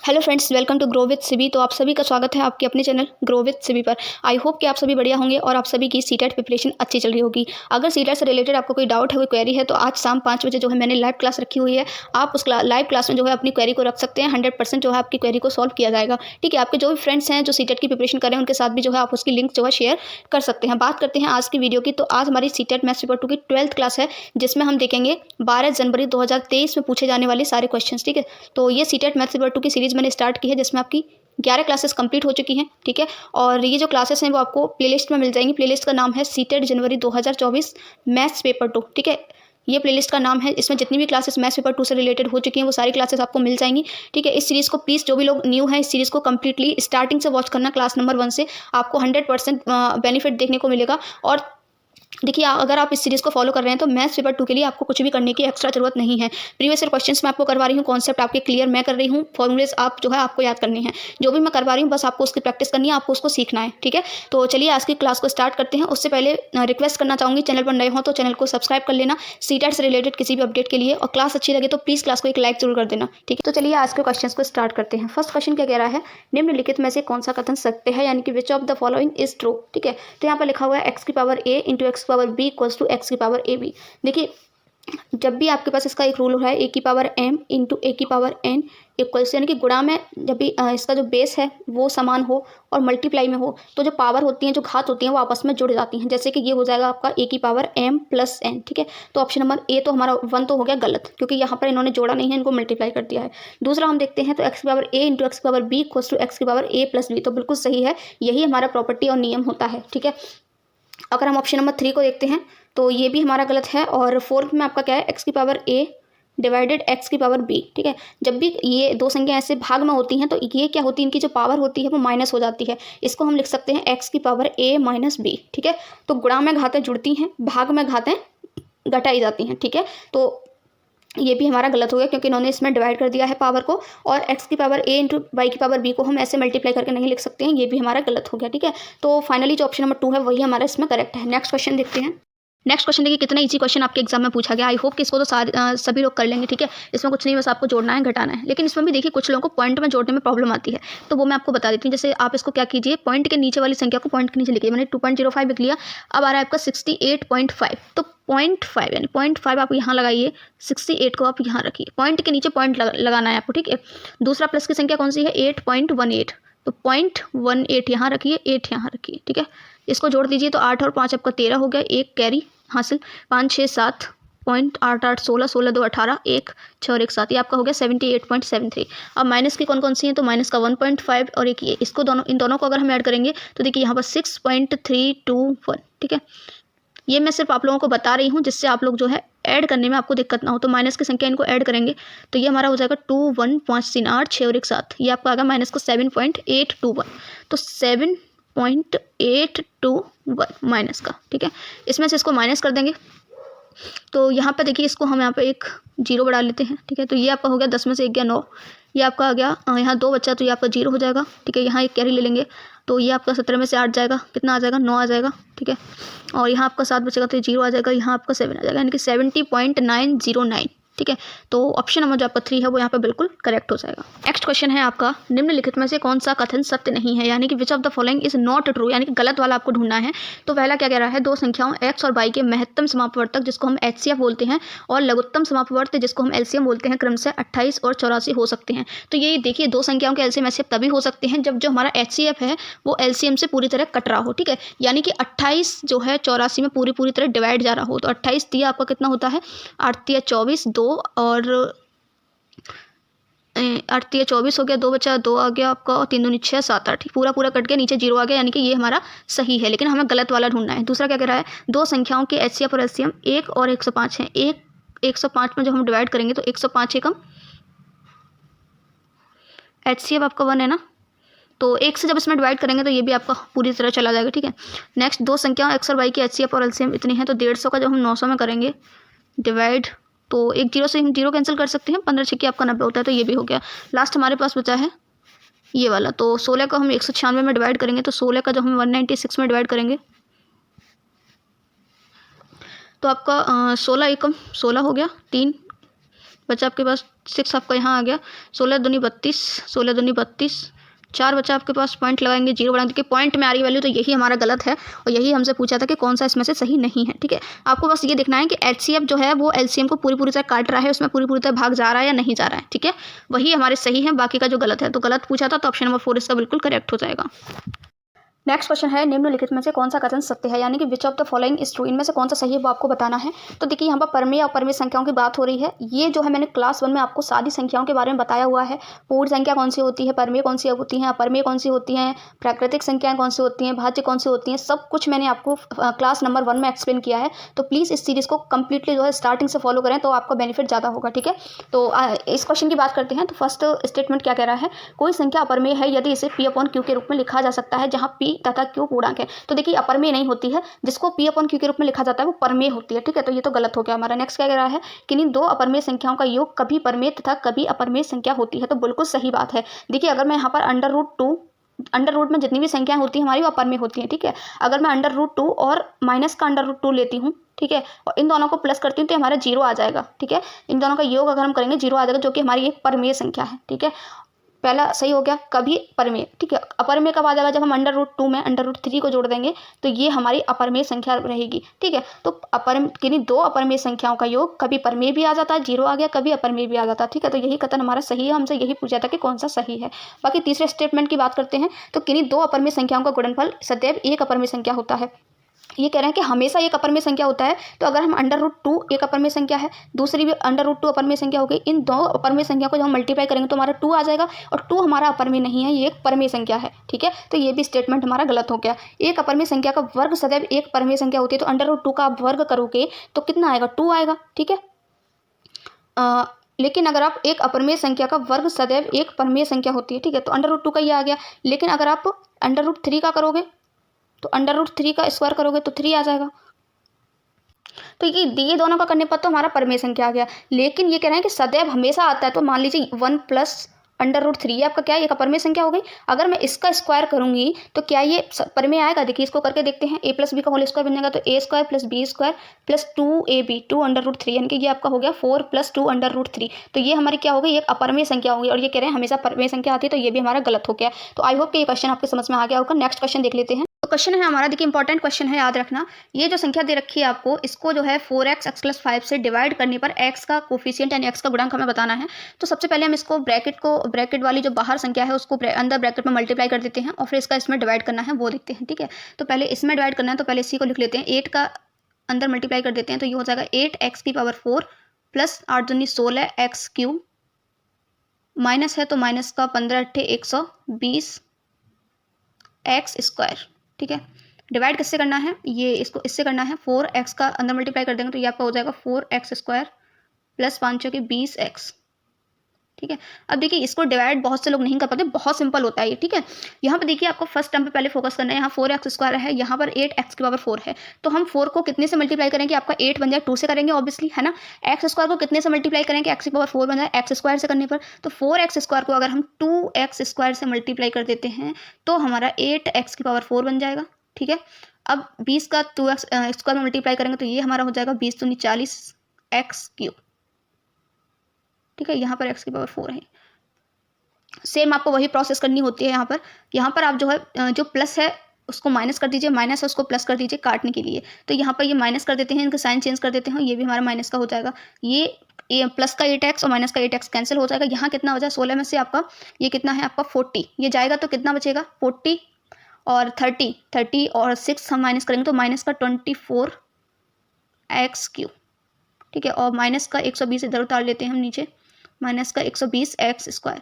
Hello friends, welcome to grow with Sibi. तो आप सभी का स्वागत है आपके अपने चैनल ग्रो विद सिबी पर। आई होप कि आप सभी बढ़िया होंगे और आप सभी की सीटेट प्रिपरेशन अच्छी चल रही होगी। अगर सीटेट से रिलेटेड आपको कोई डाउट है, कोई क्वेरी है, तो आज शाम 5 बजे जो है मैंने लाइव क्लास रखी हुई है। आप उस लाइव क्लास में जो है अपनी क्वेरी को रख सकते हैं। 100% जो है आपकी क्वेरी को सॉल्व किया जाएगा। ठीक है, आपके जो भी फ्रेंड्स हैं जो सीटेट की प्रिपरेशन कर रहे हैं उनके साथ भी जो है आप उसकी लिंक जो है शेयर कर सकते हैं। बात करते हैं आज की वीडियो की। तो आज हमारी सीटेट मैथ्स पेपर 2 की 12th क्लास है, जिसमें हम देखेंगे 12 जनवरी 2023 में पूछे जाने वाले सारे क्वेश्चन। ठीक है, तो ये सीटेट मैथ्स पेपर 2 की सीरीज मैंने स्टार्ट की है, जिसमें आपकी 11 क्लासेस कंप्लीट हो चुकी हैं। ठीक है, और ये जो क्लासेस हैं वो आपको प्लेलिस्ट में मिल जाएंगी। प्लेलिस्ट का नाम है सीटेट जनवरी 2024 मैथ्स पेपर 2। ठीक है, ये प्लेलिस्ट का नाम है। इसमें जितनी भी क्लासेस मैथ्स पेपर 2 से रिलेटेड हो चुकी हैं वो सारी क्लासेस आपको मिल जाएंगी। ठीक है, इस सीरीज़ को प्लीज़ जो भी लोग न्यू हैं इस सीरीज़ को कंप्लीटली स्टार्टिंग से वॉच करना। क्लास नंबर 1 से आपको 100% बेनिफिट देखने को मिलेगा। और देखिए, अगर आप इस सीरीज़ को फॉलो कर रहे हैं तो मैथ्स पेपर 2 के लिए आपको कुछ भी करने की एक्स्ट्रा जरूरत नहीं है। प्रीवियस ईयर क्वेश्चंस मैं आपको करवा रही हूँ, कॉन्सेप्ट आपके क्लियर मैं कर रही हूँ, फॉर्मूलेज आप जो है आपको याद करने हैं। जो भी मैं करवा रही हूँ बस आपको उसकी प्रैक्टिस करनी है, आपको उसको सीखना है। ठीक है, तो चलिए आज की क्लास को स्टार्ट करते हैं। उससे पहले रिक्वेस्ट करना चाहूँगी, चैनल पर नए हो तो चैनल को सब्सक्राइब कर लेना सीटेट से रिलेटेड किसी भी अपडेट के लिए। और क्लास अच्छी लगे तो प्लीज़ क्लास को एक लाइक जरूर कर देना। ठीक है, तो चलिए आज के क्वेश्चन को स्टार्ट करते हैं। फर्स्ट क्वेश्चन क्या कह रहा है, निम्नलिखित में से कौन सा कथन सत्य है, यानी कि which of the following is true. ठीक है, तो यहाँ पर लिखा हुआ है एक्स की पावर ए इंटू एक्स की power b equals to x की पावर ए बी। देखिए, जब भी आपके पास इसका एक रूल हो रहा है ए की पावर एम इंटू ए की पावर एन इक्वल्स, यानी कि गुणा में जब भी इसका जो बेस है वो समान हो और मल्टीप्लाई में हो तो जो पावर होती हैं, जो घात होती हैं वो आपस में जुड़ जाती हैं। जैसे कि ये हो जाएगा आपका ए की पावर एम प्लस एन। ठीक है, तो ऑप्शन नंबर ए तो हमारा 1 तो हो गया गलत, क्योंकि यहाँ पर इन्होंने जोड़ा नहीं है, इनको मल्टीप्लाई कर दिया है। दूसरा हम देखते हैं तो एक्स की पावर ए इंटू एक्स की power b equals to x की पावर ए प्लस बी, तो बिल्कुल सही है, यही हमारा प्रॉपर्टी और नियम होता है। ठीक है, अगर हम ऑप्शन नंबर 3 को देखते हैं तो ये भी हमारा गलत है। और फोर्थ में आपका क्या है, एक्स की पावर ए डिवाइडेड एक्स की पावर बी। ठीक है, जब भी ये दो संख्या ऐसे भाग में होती हैं तो ये क्या होती है, इनकी जो पावर होती है वो माइनस हो जाती है। इसको हम लिख सकते हैं एक्स की पावर ए माइनस बी। ठीक है, तो गुणा में घातें जुड़ती हैं, भाग में घातें घटाई जाती हैं। ठीक है, तो ये भी हमारा गलत हो गया, क्योंकि इन्होंने इसमें डिवाइड कर दिया है पावर को, और एक्स की पावर ए इंटू वाई की पावर बी को हम ऐसे मल्टीप्लाई करके नहीं लिख सकते हैं, ये भी हमारा गलत हो गया। ठीक है, तो फाइनली जो ऑप्शन नंबर 2 है वही हमारा इसमें करेक्ट है। नेक्स्ट क्वेश्चन देखते हैं। नेक्स्ट क्वेश्चन देखिए, कितना इजी क्वेश्चन आपके एग्जाम में पूछा गया। आई होप कि इसको तो सभी लोग कर लेंगे। ठीक है, इसमें कुछ नहीं, बस आपको जोड़ना है घटाना है। लेकिन इसमें भी देखिए कुछ लोगों को पॉइंट में जोड़ने में प्रॉब्लम आती है, तो वो मैं आपको बता देती हूँ। जैसे आप इसको क्या कीजिए, पॉइंट के नीचे वाली संख्या को पॉइंट के नीचे लिखिए। मैंने 2.05 लिख लिया, अब आ रहा है आपका 68.5, तो 0.5 यानी 0.5 आप यहाँ लगाइए, 68 को आप यहाँ रखिए, पॉइंट के नीचे पॉइंट लगाना है आपको। ठीक है, दूसरा प्लस की संख्या कौन सी है, 8.18, तो 0.18 यहाँ रखिए, 8 यहाँ रखिए। ठीक है, इसको जोड़ दीजिए तो 8 और 5 आपका 13 हो गया, एक कैरी हासिल, 5 6 7 0.88 16 16 2 18 1 6 और 1 7, ये आपका हो गया 78.73। अब माइनस की कौन कौन सी है, तो माइनस का 1.5 और एक ये, इसको दोनों इन दोनों को अगर हम ऐड करेंगे तो देखिए यहाँ पर 6.321। ठीक है, ये मैं सिर्फ आप लोगों को बता रही हूँ जिससे आप लोग जो है ऐड करने में आपको दिक्कत ना हो। तो माइनस की संख्या इनको ऐड करेंगे तो ये हमारा हो जाएगा 2 1 5 3 8 6 और 1 7, ये आपका आ गया माइनस का 7.821, तो 7.821 माइनस का। ठीक है, इसमें से इसको माइनस कर देंगे तो यहाँ पे देखिए, इसको हम यहाँ पे एक जीरो बढ़ा लेते हैं। ठीक है, तो ये आपका हो गया 10 में से 1 गया 9, ये आपका आ गया यहाँ 2 बच्चा, तो ये आपका 0 हो जाएगा। ठीक है, यहाँ एक कैरी ले लेंगे तो ये आपका 17 में से 8 जाएगा, कितना आ जाएगा, 9 आ जाएगा। ठीक है, और यहाँ आपका 7 बचेगा तो ये 0 आ जाएगा, यहाँ आपका 7 आ जाएगा, यानी कि 70.909। ठीक है, तो ऑप्शन नंबर जो आपका 3 है वो यहाँ पे बिल्कुल करेक्ट हो जाएगा। नेक्स्ट क्वेश्चन है आपका, निम्नलिखित में से कौन सा कथन सत्य नहीं है, यानी कि which of the following is not true, यानी कि गलत वाला आपको ढूंढना है। तो पहला क्या कह रहा है, दो संख्याओं x और y के महत्तम समापवर्तक जिसको हम HCF बोलते हैं और लघुत्तम समापवर्त जिसको हम LCM बोलते हैं क्रमशः 28 और 84 हो सकते हैं। तो ये देखिए, दो संख्याओं के LCM HCF तभी हो सकते हैं जब जो हमारा HCF है वो LCM से पूरी तरह कट रहा हो। ठीक है, यानी कि 28 जो है 84 में पूरी तरह डिवाइड जा रहा हो, तो 28 दिया आपका कितना होता है, 8 या 24 2 और 8 या 24 हो गया, 2 बचा 2 आ गया आपका, और 3 दूनी 6 7 8, पूरा कट गया, नीचे 0 आ गया, यानी कि ये हमारा सही है। लेकिन हमें गलत वाला ढूंढना है। दूसरा क्या कह रहा है, दो संख्याओं के HCF और LCM 1 और 105 हैं। 105 में जो हम डिवाइड करेंगे तो 105 एकम HCF आपका 1 है ना, तो 1 से जब इसमें डिवाइड करेंगे तो ये भी आपका पूरी तरह चला जाएगा। ठीक है, नेक्स्ट दो संख्याओं x और y की HCF और LCM इतनी है, तो 150 का जब हम 900 में करेंगे डिवाइड, तो एक 0 से हम 0 कैंसिल कर सकते हैं, 15 6 आपका 90 होता है, तो ये भी हो गया। लास्ट हमारे पास बचा है ये वाला, तो 16 का हम 196 में डिवाइड करेंगे, तो 16 का जो हम 196 में डिवाइड करेंगे तो आपका 16 एकम 16 हो गया, 3 बचा आपके पास 6 आपका यहाँ आ गया, 16 दूनी 32, 16 दूनी 32, 4 बचा आपके पास, पॉइंट लगाएंगे, 0 बढ़ा देखिए पॉइंट में आ रही वैल्यू, तो यही हमारा गलत है और यही हमसे पूछा था कि कौन सा इसमें से सही नहीं है। ठीक है, आपको बस ये देखना है कि एचसीएफ जो है वो एलसीएम को पूरी तरह काट रहा है, उसमें पूरी तरह भाग जा रहा है या नहीं जा रहा है। ठीक है, वही हमारे सही है, बाकी का जो गलत है, तो गलत पूछा था तो ऑप्शन नंबर 4 इसका बिल्कुल करेक्ट हो जाएगा। नेक्स्ट क्वेश्चन है, निम्नलिखित में से कौन सा कथन सत्य है, यानी कि which of the following is true, इनमें से कौन सा सही है वो आपको बताना है। तो देखिए यहाँ पर परमेय और परमेय संख्याओं की बात हो रही है। ये जो है मैंने क्लास 1 में आपको सारी संख्याओं के बारे में बताया हुआ है। पूर्ण संख्या कौन सी होती है, परमेय कौन सी होती हैं, अपरमेय कौन सी होती हैं, प्राकृतिक संख्याएं कौन सी होती हैं, भाज्य कौन सी होती हैं, सब कुछ मैंने आपको क्लास नंबर 1 में एक्सप्लेन किया है। तो प्लीज़ इस सीरीज़ को कंप्लीटली जो है स्टार्टिंग से फॉलो करें तो आपका बेनिफिट ज़्यादा होगा। ठीक है, तो इस क्वेश्चन की बात करते हैं। तो फर्स्ट स्टेटमेंट क्या कह रहा है, कोई संख्या अपरमेय है यदि इसे P/Q के रूप में लिखा जा सकता है जहाँ P तथा Q पूर्णांक है। तो देखिए अपरमेय नहीं होती है, जिसको P/Q के रूप में लिखा जाता है वो परमेय होती है। ठीक है, तो ये तो गलत हो गया हमारा। नेक्स्ट क्या कह रहा है, किन्हीं दो अपरमेय संख्याओं का योग कभी परमेय तथा कभी अपरमेय संख्या होती है। तो बिल्कुल सही बात है। देखिए अगर मैं यहाँ पर अंडर रूट में जितनी भी संख्याएं होती हैं हमारी वो अपरमेय होती हैं। ठीक है, अगर मैं अंडर रूट 2 और माइनस का अंडर रूट 2 लेती हूँ, ठीक है, और इन दोनों को प्लस करती हूँ तो हमारा 0 आ जाएगा। ठीक है, इन दोनों का योग अगर हम करेंगे 0 आ जाएगा, जो कि हमारी एक परमेय संख्या है। ठीक है, पहला सही हो गया, कभी परमेय। ठीक है, अपरमेय कब आ जाएगा, जब हम अंडर रूट 2 में अंडर रूट 3 को जोड़ देंगे तो ये हमारी अपरमेय संख्या रहेगी। ठीक है, तो किन्हीं दो अपरमेय संख्याओं का योग कभी परमेय भी आ जाता है, 0 आ गया, कभी अपरमेय भी आ जाता है। ठीक है, तो यही कथन हमारा सही है, हमसे यही पूछा था कि कौन सा सही है। बाकी तीसरे स्टेटमेंट की बात करते हैं। तो किन्हीं दो अपरमेय संख्याओं का गुणनफल सदैव एक अपरमेय संख्या होता है। ये कह रहे हैं कि हमेशा एक अपरमेय संख्या होता है। तो अगर हम अंडर रूट 2 एक अपरमेय संख्या है, दूसरी भी अंडर रूट 2 अपरमेय संख्या हो गई, इन दो अपरमेय संख्या को जब हम मल्टीप्लाई करेंगे तो हमारा 2 आ जाएगा, और 2 हमारा अपरमेय नहीं है, ये एक परमेय संख्या है। ठीक है, तो ये भी स्टेटमेंट हमारा गलत हो गया। एक अपरमेय संख्या का वर्ग सदैव एक परमेय संख्या होती है। तो अंडर रूट 2 का आप वर्ग करोगे तो कितना आएगा, 2 आएगा। ठीक है, लेकिन अगर आप एक अपरमेय संख्या का वर्ग सदैव एक परमेय संख्या होती है। ठीक है, तो अंडर रूट 2 का ये आ गया। लेकिन अगर आप अंडर रूट 3 का करोगे तो अंडर रूट 3 का स्क्वायर करोगे तो 3 आ जाएगा। तो ये दोनों का करने पर तो हमारा परमेय संख्या आ गया। लेकिन ये कह रहे हैं कि सदैव हमेशा आता है। तो मान लीजिए 1 प्लस अंडर रूट 3 ये आपका क्या है, एक अपरमेय संख्या हो गई। अगर मैं इसका स्क्वायर करूंगी तो क्या ये परमेय आएगा, देखिए इसको करके देखते हैं। a+b का होल स्क्वायर बन जाएगा, तो a² + b² + 2ab 2 under root 3, यानी कि ये आपका हो गया 4 + 2 अंडर रूट 3। तो ये हमारी क्या हो गई, एक अपरमेय संख्या होगी। और ये कह रहे हैं हमेशा परमेय संख्या आती है, तो ये भी हमारा गलत हो गया। तो आई होप कि ये क्वेश्चन आपके समझ में आ गया होगा। नेक्स्ट क्वेश्चन देख लेते हैं। तो क्वेश्चन है हमारा, देखिए इंपॉर्टेंट क्वेश्चन है, याद रखना। ये जो संख्या दे रखी है आपको, इसको जो है 4x x + 5 से डिवाइड करने पर x का कोफिशिएंट यानी x का गुणांक हमें बताना है। तो सबसे पहले हम इसको ब्रैकेट वाली जो बाहर संख्या है उसको अंदर ब्रैकेट में मल्टीप्लाई कर देते हैं और फिर इसका इसमें डिवाइड करना है वो देखते हैं। ठीक है, तो पहले इसमें डिवाइड करना है, तो पहले इसी को लिख लेते हैं। 8 का अंदर मल्टीप्लाई कर देते हैं, तो ये हो जाएगा 8x⁴ प्लस 8 दूनी 16 x³ माइनस है तो माइनस का 15 × 120 x²। ठीक है, डिवाइड किससे करना है, ये इसको इससे करना है। 4x का अंदर मल्टीप्लाई कर देंगे तो ये आपका हो जाएगा 4x² प्लस 5 × 20x। ठीक है, अब देखिए इसको डिवाइड बहुत से लोग नहीं कर पाते, बहुत सिंपल होता है ये। ठीक है, यहाँ पर देखिए आपको फर्स्ट टर्म पे पहले फोकस करना है। यहाँ 4x² है, यहाँ पर 8x⁴ है। तो हम 4 को कितने से मल्टीप्लाई करेंगे, आपका 8 बन जाए, 2 से करेंगे ऑब्वियसली, है ना। x² को कितने से मल्टीप्लाई करेंगे, x⁴ बन जाए, x² से करने पर। तो 4x² को अगर हम 2x² से मल्टीप्लाई कर देते हैं तो हमारा 8x⁴ बन जाएगा। ठीक है, अब 20 का 2x² में मल्टीप्लाई करेंगे तो ये हमारा हो जाएगा 20 दूनी 40 x³। ठीक है, यहाँ पर x⁴ है। सेम आपको वही प्रोसेस करनी होती है। यहाँ पर आप जो है जो प्लस है उसको माइनस कर दीजिए, माइनस है उसको प्लस कर दीजिए काटने के लिए। तो यहाँ पर ये माइनस कर देते हैं, इनका साइन चेंज कर देते हैं, ये भी हमारा माइनस का हो जाएगा। ये प्लस का 8x और माइनस का 8x कैंसिल हो जाएगा। यहाँ कितना हो जाएगा, 16 में से आपका ये कितना है, आपका 40 ये जाएगा, तो कितना बचेगा 40 और 30 और 6 हम माइनस करेंगे तो माइनस का 24 x³। ठीक है, और माइनस का 120 इधर उतार लेते हैं हम नीचे, माइनस का 120 x²।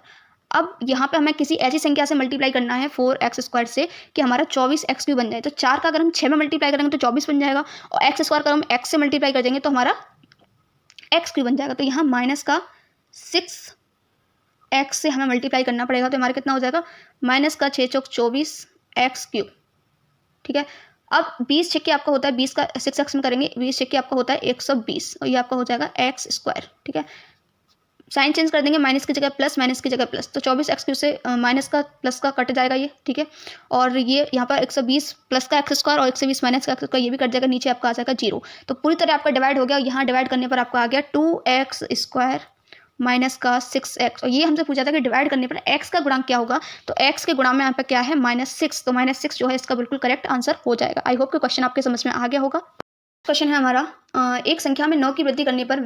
अब यहाँ पे हमें किसी ऐसी संख्या से मल्टीप्लाई करना है 4x² से कि हमारा 24 x³ बन जाए। तो 4 का अगर हम 6 में मल्टीप्लाई करेंगे तो 24 बन जाएगा, और x² का हम x से मल्टीप्लाई कर देंगे तो हमारा x³ बन जाएगा। तो यहाँ माइनस का 6x से हमें मल्टीप्लाई करना पड़ेगा, तो हमारा कितना हो जाएगा, माइनस का 6 चौक 24 x³। ठीक है, अब 20 छक्के आपका होता है, 20 का 6x में करेंगे, 20 छक्के आपका होता है 120, और ये आपका हो जाएगा x²। ठीक है, साइन चेंज कर देंगे, माइनस की जगह प्लस, माइनस की जगह प्लस, तो 24 x³ से माइनस का प्लस का कट जाएगा ये। ठीक है, और ये यहाँ पर 120 प्लस का x² और 120 माइनस का x² ये भी कट जाएगा, नीचे आपका आ जाएगा 0। तो पूरी तरह आपका डिवाइड हो गया। यहाँ डिवाइड करने पर आपका आ गया 2x² माइनस का 6x, और ये हमसे पूछा था कि डिवाइड करने पर x का गुणांक क्या होगा, तो x के गुणांक में यहाँ पे क्या है -6, तो -6 जो है इसका बिल्कुल करेक्ट आंसर हो जाएगा। आई होप कि क्वेश्चन आपके समझ में आ गया होगा। क्वेश्चन है हमारा, एक संख्या में 9 की वृद्धि करने पर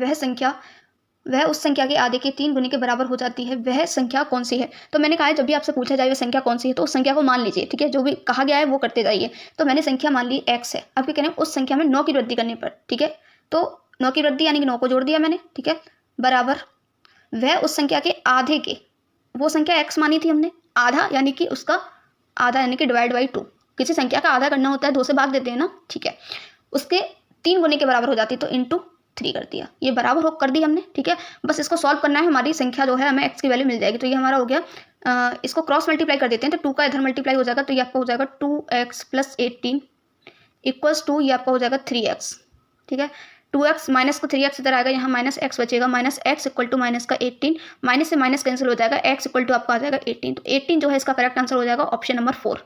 वह उस संख्या के आधे के 3 गुने के बराबर हो जाती है, वह संख्या कौन सी है। तो मैंने कहा है जब भी आपसे पूछा जाए वह संख्या कौन सी है तो उस संख्या को मान लीजिए, ठीक है, जो भी कहा गया है वो करते जाइए। तो मैंने संख्या मान ली x है। अब क्या करें, उस संख्या में 9 की वृद्धि करने पर, ठीक है, तो 9 की वृद्धि यानी कि 9 को जोड़ दिया मैंने, ठीक है, बराबर वह उस संख्या के आधे के, वो संख्या x मानी थी हमने, आधा यानी कि उसका आधा यानी कि डिवाइड बाई 2, किसी संख्या का आधा करना होता है 2 से भाग देते हैं ना, ठीक है, उसके 3 गुने के बराबर हो जाती है, तो इंटू 3 कर दिया, ये बराबर हो कर दी हमने, ठीक है। बस इसको सॉल्व करना है, हमारी संख्या जो है हमें x की वैल्यू मिल जाएगी। तो ये हमारा हो गया, इसको क्रॉस मल्टीप्लाई कर देते हैं, तो 2 का इधर मल्टीप्लाई हो जाएगा, तो ये आपका हो जाएगा 2x + 18 इक्वल्स टू ये आपका हो जाएगा 3x, ठीक है। 2x माइनस को 3x इधर आएगा, यहाँ -x बचेगा, -x इक्वल टू माइनस का 18, माइनस से माइनस कैंसिल हो जाएगा, x इक्वल टू आपका आ जाएगा 18, तो 18 जो है इसका करेक्ट आंसर हो जाएगा ऑप्शन नंबर 4।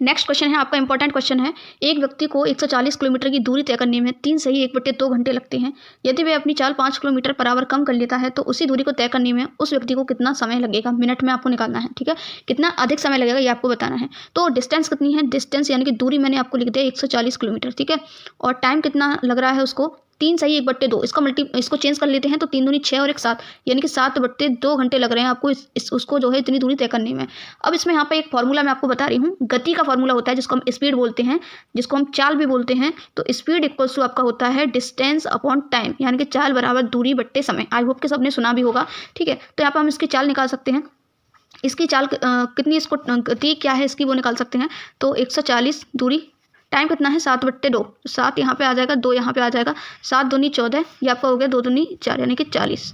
नेक्स्ट क्वेश्चन है आपका इंपॉर्टेंट क्वेश्चन है, एक व्यक्ति को 140 किलोमीटर की दूरी तय करने में 3 सही 1/2 घंटे लगते हैं। यदि वह अपनी चाल 5 किलोमीटर पर आवर कम कर लेता है तो उसी दूरी को तय करने में उस व्यक्ति को कितना समय लगेगा, मिनट में आपको निकालना है, ठीक है, कितना अधिक समय लगेगा ये आपको बताना है। तो डिस्टेंस कितनी है, डिस्टेंस यानी कि दूरी मैंने आपको लिख दिया 140 किलोमीटर, ठीक है, और टाइम कितना लग रहा है उसको 3 सही 1/2, इसको चेंज कर लेते हैं, तो 3 दूनी 6 और 1 7 यानी कि 7/2 घंटे लग रहे हैं आपको उसको जो है इतनी दूरी तय करने में। अब इसमें यहाँ पे एक फॉर्मूला मैं आपको बता रही हूँ, गति का फॉर्मूला होता है जिसको हम स्पीड बोलते हैं, जिसको हम चाल भी बोलते हैं। तो स्पीड इक्वल्स टू आपका होता है डिस्टेंस अपॉन टाइम, यानी कि चाल बराबर दूरी बट्टे समय। आई होप कि सबने सुना भी होगा, ठीक है। तो यहाँ पर हम इसकी चाल निकाल सकते हैं, इसकी चाल कितनी, इसको गति क्या है इसकी वो निकाल सकते हैं। तो 140 दूरी, टाइम कितना है 7/2, 7 यहाँ पे आ जाएगा, 2 यहाँ पे आ जाएगा, 7 दूनी 14, ये आपका हो गया 2 दूनी 4 यानी कि 40,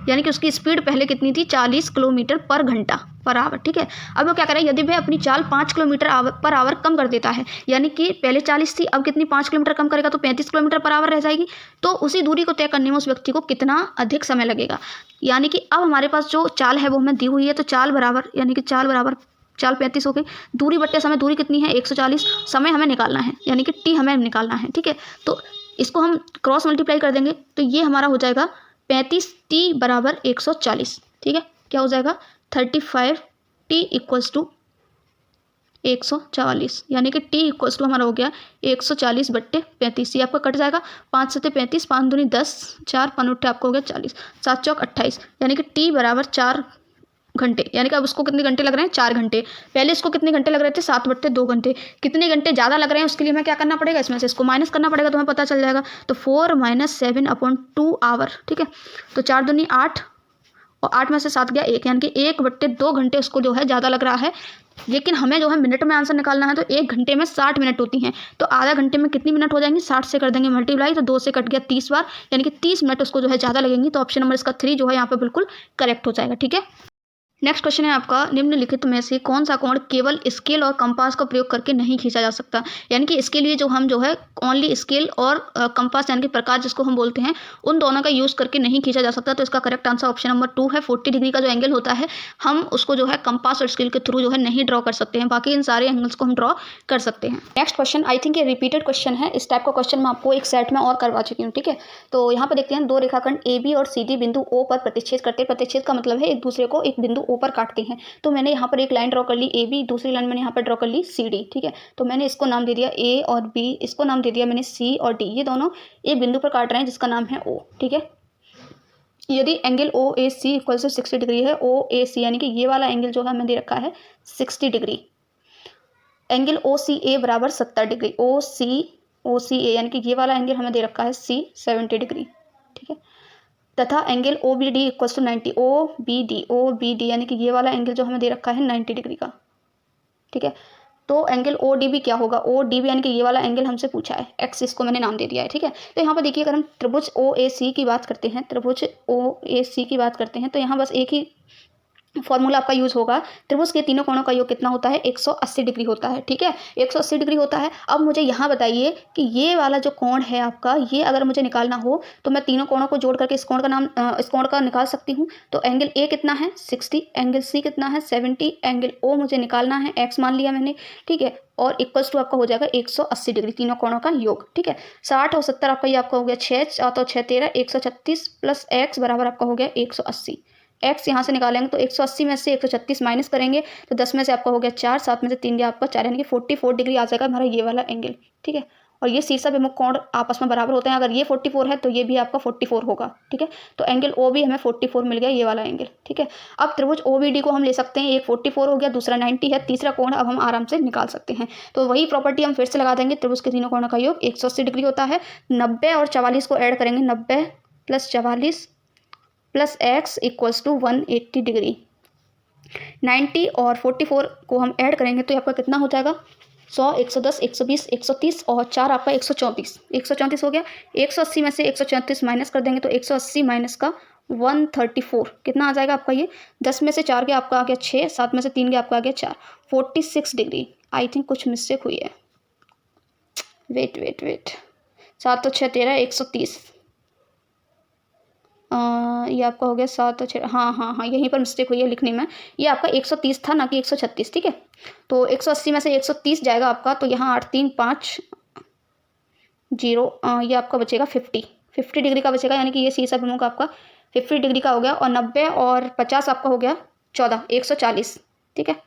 यानी कि उसकी स्पीड पहले कितनी थी 40 किलोमीटर पर घंटा पर आवर, ठीक है। अब वो क्या करें, यदि वह अपनी चाल 5 किलोमीटर पर आवर कम कर देता है, यानी कि पहले 40 थी, अब कितनी 5 किलोमीटर कम करेगा तो 35 किलोमीटर पर आवर रह जाएगी, तो उसी दूरी को तय करने में उस व्यक्ति को कितना अधिक समय लगेगा। यानी कि अब हमारे पास जो चाल है वो हमें दी हुई है, तो चाल बराबर यानी कि चाल 35 हो गई, दूरी बट्टे समय, दूरी कितनी है 140, समय हमें निकालना है यानी कि t हमें निकालना है, ठीक है। तो इसको हम क्रॉस मल्टीप्लाई कर देंगे, तो ये हमारा हो जाएगा 35t बराबर 140, ठीक है, क्या हो जाएगा 35t इक्वल्स टू 140, यानी कि t इक्वल्स टू हमारा हो गया 140/35, ये आपका कट जाएगा, 5 से 35, 5 दूनी 10, 4 5 आपको हो गया 40, 7 चौक 28, यानी कि t बराबर 4 घंटे, यानी कि अब उसको कितने घंटे लग रहे हैं 4 घंटे। पहले इसको कितने घंटे लग रहे थे 7/2 घंटे, कितने घंटे ज़्यादा लग रहे हैं उसके लिए हमें क्या करना पड़ेगा, इसमें से इसको माइनस करना पड़ेगा, तो हमें पता चल जाएगा। तो 4 - 7/2 आवर, ठीक है। तो 4 दूनी 8 और 8 में से 7 गया 1, यानी कि 1/2 घंटे उसको जो है ज़्यादा लग रहा है। लेकिन हमें जो है मिनट में आंसर निकालना है, तो 1 घंटे में 60 मिनट होती हैं, तो आधा घंटे में कितनी मिनट हो जाएंगी, 60 से कर देंगे मल्टीप्लाई, तो 2 से कट गया 30 बार, यानी कि 30 मिनट उसको जो है ज़्यादा लगेंगी। तो ऑप्शन नंबर इसका 3 जो है यहाँ पे बिल्कुल करेक्ट हो जाएगा, ठीक है। नेक्स्ट क्वेश्चन है आपका, निम्नलिखित में से कौन सा कोण केवल स्केल और कंपास का प्रयोग करके नहीं खींचा जा सकता। यानी कि इसके लिए जो हम जो है ओनली स्केल और कंपास यानी कि प्रकाश जिसको हम बोलते हैं, उन दोनों का यूज़ करके नहीं खींचा जा सकता। तो इसका करेक्ट आंसर ऑप्शन नंबर 2 है। 40 डिग्री का जो एंगल होता है हम उसको जो है कंपास और स्केल के थ्रू जो है नहीं ड्रॉ कर सकते हैं, बाकी इन सारे एंगल्स को हम ड्रॉ कर सकते हैं। नेक्स्ट क्वेश्चन, आई थिंक ये रिपीटेड क्वेश्चन है, इस टाइप का क्वेश्चन मैं आपको एक सेट में और करवा चुकी हूँ, ठीक है। तो यहाँ पर देखते हैं, 2 रेखाखंड AB और CD बिंदु O पर प्रतिच्छेद करते हैं। प्रतिच्छेद का मतलब है एक दूसरे को एक बिंदु O पर काटते हैं। तो मैंने यहाँ पर एक लाइन ड्रॉ कर ली AB, दूसरी लाइन मैंने यहाँ पर ड्रॉ कर ली CD, ठीक है। तो मैंने इसको नाम दे दिया A और B, इसको नाम दे दिया मैंने C और D, ये दोनों एक बिंदु पर काट रहे हैं जिसका नाम है O, ठीक है। यदि एंगल OAC इक्वल से 60 डिग्री है, OAC यानी कि ये वाला एंगल जो है हमें दे रखा है 60 डिग्री, एंगल OCA बराबर 70 डिग्री, OCA यानी कि ये वाला एंगल हमें दे रखा है C 70 डिग्री, ठीक है। तथा angle OBD equal to 90, OBD यानी कि ये वाला एंगल जो हमें दे रखा है 90 डिग्री का, ठीक है। तो एंगल ODB क्या होगा, ODB यानी कि ये वाला एंगल हमसे पूछा है, X इसको मैंने नाम दे दिया है, ठीक है। तो यहाँ पर देखिए, अगर हम त्रिभुज OAC की बात करते हैं, त्रिभुज OAC की बात करते हैं, तो यहाँ बस एक ही फॉर्मूला आपका यूज़ होगा। त्रिभुज के तीनों कोणों का योग कितना होता है? 180 डिग्री होता है। ठीक है, 180 डिग्री होता है। अब मुझे यहाँ बताइए कि ये वाला जो कोण है आपका, ये अगर मुझे निकालना हो तो मैं तीनों कोणों को जोड़ करके इस कोण का निकाल सकती हूँ। तो एंगल ए कितना है? 60, एंगल सी कितना है? 70, एंगल ओ मुझे निकालना है, एक्स मान लिया मैंने। ठीक है, और इक्वल्स टू आपका हो जाएगा 180 डिग्री, तीनों कोणों का योग। ठीक है, 60 और 70 आपका ये आपका हो गया 6 तो 6 13, 136 प्लस एक्स बराबर आपका हो गया 180। एक्स यहाँ से निकालेंगे तो 180 में से 136 माइनस करेंगे तो 10 में से आपका हो गया 4, 7 में से 3 गया आपका 4, यानी कि 44 डिग्री आ जाएगा हमारा ये वाला एंगल। ठीक है, और ये शीर्ष विमुख कोण आपस में बराबर होते हैं। अगर ये 44 है तो ये भी आपका 44 होगा। ठीक है, तो एंगल ओ भी हमें 44 मिल गया, ये वाला एंगल। ठीक है, अब त्रिभुज ओ बी डी को हम ले सकते हैं, एक 44 हो गया, दूसरा 90 है, तीसरा कोण अब हम आराम से निकाल सकते हैं। तो वही प्रॉपर्टी हम फिर से लगा देंगे। त्रिभुज के तीनों कोणों का योग 180 डिग्री होता है। 90 और 44 को ऐड करेंगे, 90 plus 44 plus x equals to 180 degree. 90 और 44 को हम ऐड करेंगे तो आपका कितना हो जाएगा? 100, 110, 120, 130 और 4 आपका 134, 134 हो गया। 180 में से 134 माइनस कर देंगे तो 180 माइनस का 134 कितना आ जाएगा आपका? ये 10 में से 4 गया आपका आ गया 6, 7 में से 3 गया आपका आ गया 4, 46 डिग्री। आई थिंक कुछ मिस्टेक हुई है, वेट 7 तो 6 13, 130, ये आपका हो गया 7 और 6, हाँ यहीं पर मिस्टेक हुई है लिखने में। ये आपका 130 था ना कि 136। ठीक है, तो 180 में से 130 जाएगा आपका, तो यहाँ 8 3 5 0, ये आपका बचेगा 50 डिग्री का बचेगा, यानी कि ये शीर्ष अभिमुख आपका 50 डिग्री का हो गया। और 90 और 50 आपका हो गया 14, 140। ठीक है,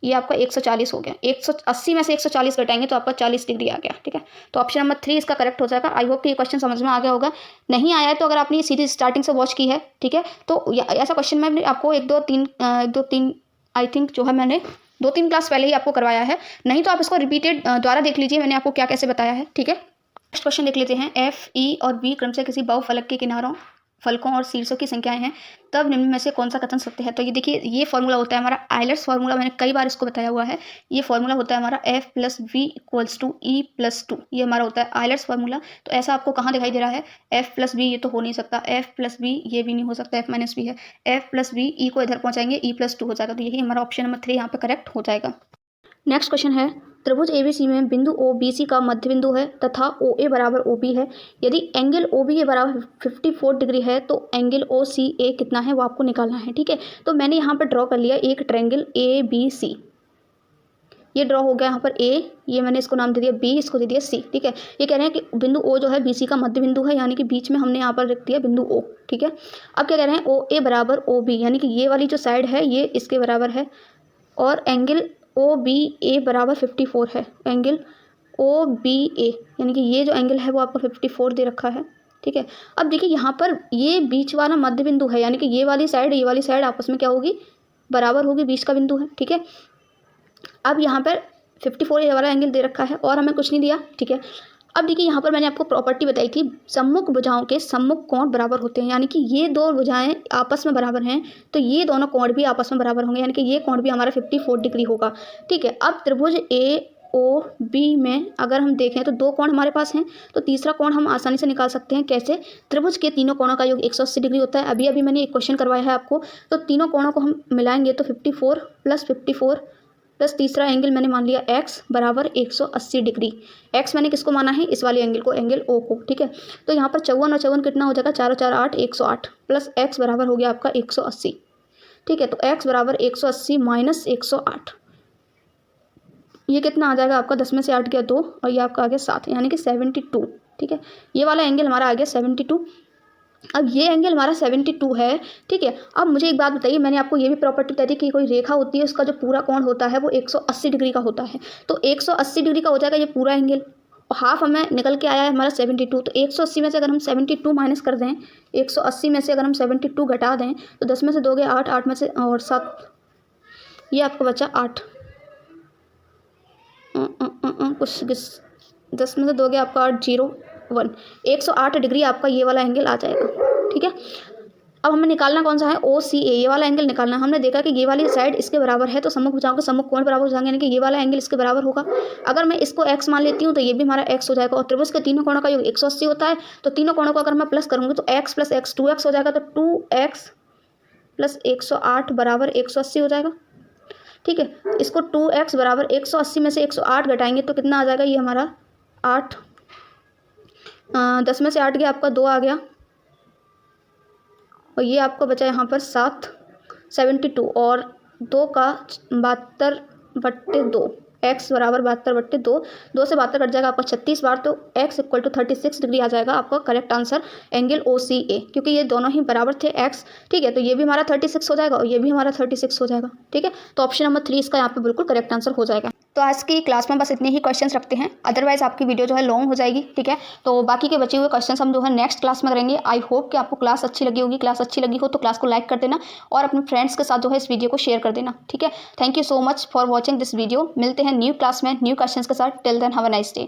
ये आपका 140 हो गया। 180 में से 140 घटाएंगे तो आपका 40 डिग्री आ गया। ठीक है, तो ऑप्शन नंबर 3 इसका करेक्ट हो जाएगा। आई होप कि ये क्वेश्चन समझ में आ गया होगा। नहीं आया है तो अगर आपने ये सीरीज स्टार्टिंग से वॉच की है, ठीक है, तो ऐसा क्वेश्चन मैं आपको 1 2 3 आई थिंक जो है मैंने 2-3 क्लास पहले ही आपको करवाया है। नहीं तो आप इसको रिपीटेड द्वारा देख लीजिए, मैंने आपको क्या कैसे बताया है। ठीक है, नेक्स्ट क्वेश्चन देख लेते हैं। एफ, ई और बी क्रम से किसी बहुफलक के किनारों, फलकों और शीर्षों की संख्याएं हैं, तब निम्न में से कौन सा कथन सत्य है? तो ये देखिए, ये फॉर्मूला होता है हमारा आइलर्स फार्मूला, मैंने कई बार इसको बताया हुआ है। ये फॉर्मूला होता है हमारा F plus V equals to E plus 2, ये हमारा होता है आइलर्स फार्मूला। तो ऐसा आपको कहाँ दिखाई दे रहा है? एफ प्लस बी, ये तो हो नहीं सकता। एफ प्लस बी ये भी नहीं हो सकता, एफ माइनस बी है। एफ प्लस बी, ई को इधर पहुंचाएंगे, ई प्लस 2 हो जाएगा। तो यही हमारा ऑप्शन नंबर 3 यहाँ पे करेक्ट हो जाएगा। नेक्स्ट क्वेश्चन है, त्रिभुज एबीसी में बिंदु ओ बीसी का मध्य बिंदु है तथा ओ ए बराबर ओ बी है। यदि एंगल ओ बी के बराबर 54 डिग्री है तो एंगल ओ सी ए कितना है वो आपको निकालना है। ठीक है, तो मैंने यहाँ पर ड्रॉ कर लिया एक ट्रायंगल ए बी सी। ये ड्रॉ हो गया यहाँ पर ए, ये मैंने इसको नाम दे दिया बी, इसको दे दिया सी। ठीक है, ये कह रहे हैं कि बिंदु ओ जो है बीसी का मध्य बिंदु है, यानी कि बीच में हमने यहाँ पर रख दिया बिंदु ओ। ठीक है, अब क्या कह रहे हैं? ओ ए बराबर ओ बी, यानी कि ये वाली जो साइड है ये इसके बराबर है, और एंगल ओ बी ए बराबर 54 है। एंगल ओ बी ए, यानी कि ये जो एंगल है वो आपको 54 दे रखा है। ठीक है, अब देखिए यहाँ पर ये बीच वाला मध्य बिंदु है, यानी कि ये वाली साइड आपस में क्या होगी? बराबर होगी, बीच का बिंदु है। ठीक है, अब यहाँ पर 54 ये वाला एंगल दे रखा है और हमें कुछ नहीं दिया। ठीक है, अब देखिए यहाँ पर मैंने आपको प्रॉपर्टी बताई थी, सम्मुख भुजाओं के सम्मुख कोण बराबर होते हैं, यानी कि ये दो भुजाएं आपस में बराबर हैं तो ये दोनों कोण भी आपस में बराबर होंगे, यानी कि ये कोण भी हमारा 54 डिग्री होगा। ठीक है, अब त्रिभुज ए ओ बी में अगर हम देखें तो 2 कोण हमारे पास हैं, तो तीसरा कोण हम आसानी से निकाल सकते हैं। कैसे? त्रिभुज के तीनों कोणों का योग 180 डिग्री होता है। अभी मैंने एक क्वेश्चन करवाया है आपको, तो तीनों कोणों को हम मिलाएंगे तो 54 प्लस 54 प्लस तीसरा एंगल मैंने मान लिया x बराबर 180 डिग्री। x मैंने किसको माना है? इस वाले एंगल को, एंगल O को। ठीक है, तो यहाँ पर 54 और 54 कितना हो जाएगा? 4 और 4 8, 108 प्लस x बराबर हो गया आपका 180। ठीक है, तो x बराबर 180 माइनस 108, ये कितना आ जाएगा आपका? 10 में से 8 गया 2 और ये आपका आ गया 7, यानी कि 72। ठीक है, ये वाला एंगल हमारा आ गया 72। अब ये एंगल हमारा 72 है। ठीक है, अब मुझे एक बात बताइए, मैंने आपको ये भी प्रॉपर्टी बताई थी कि कोई रेखा होती है उसका जो पूरा कोण होता है वो 180 डिग्री का होता है, तो 180 डिग्री का हो जाएगा ये पूरा एंगल, और हाफ हमें निकल के आया है हमारा 72। तो 180 में से अगर हम 72 माइनस कर दें, 180 में से अगर हम 72 घटा दें तो 10 में से 2 गए 8, 8 में से और 7, ये आपको बचा 8, कुछ 10 में से 2 गया आपका 8, 0 1, 108 डिग्री आपका ये वाला एंगल आ जाएगा। ठीक है, अब हमें निकालना कौन सा है? ओ सी ए, ये वाला एंगल निकालना है। हमने देखा कि ये वाली साइड इसके बराबर है तो सम्मुख भुजाओं के सम्मुख कोण बराबर हो जाएंगे, यानी कि ये वाला एंगल इसके बराबर होगा। अगर मैं इसको x मान लेती हूँ तो ये भी हमारा x हो जाएगा, और त्रिभुज के तीनों कोणों का योग 180 होता है, तो तीनों कोणों को अगर मैं प्लस करूँगी तो x प्लस x 2x हो जाएगा, तो 2x प्लस 108 बराबर 180 हो जाएगा। ठीक है, इसको 2x बराबर 180 में से 108 घटाएंगे तो कितना आ जाएगा, ये हमारा 8, 10 में से 8 गया आपका 2 आ गया, और ये आपको बचा यहाँ पर 7, 72, और 2 का 72/2, x बराबर 72/2, 2 से 72 कट जाएगा आपका 36 बार, तो x इक्वल टू 36 डिग्री आ जाएगा आपका करेक्ट आंसर एंगल OCA, क्योंकि ये दोनों ही बराबर थे x। ठीक है, तो ये भी हमारा 36 हो जाएगा और ये भी हमारा 36 हो जाएगा। ठीक है, तो ऑप्शन नंबर 3 इसका यहाँ पे बिल्कुल करेक्ट आंसर हो जाएगा। तो आज की क्लास में बस इतने ही क्वेश्चंस रखते हैं, अदरवाइज आपकी वीडियो जो है लॉन्ग हो जाएगी। ठीक है, तो बाकी के बचे हुए क्वेश्चंस हम जो है नेक्स्ट क्लास में करेंगे। आई होप कि आपको क्लास अच्छी लगी होगी। क्लास अच्छी लगी हो तो क्लास को लाइक कर देना और अपने फ्रेंड्स के साथ जो है इस वीडियो को शेयर कर देना। ठीक है, thank you so much for watching this video. मिलते हैं न्यू क्लास में न्यू क्वेश्चंस के साथ। Till then have a nice day.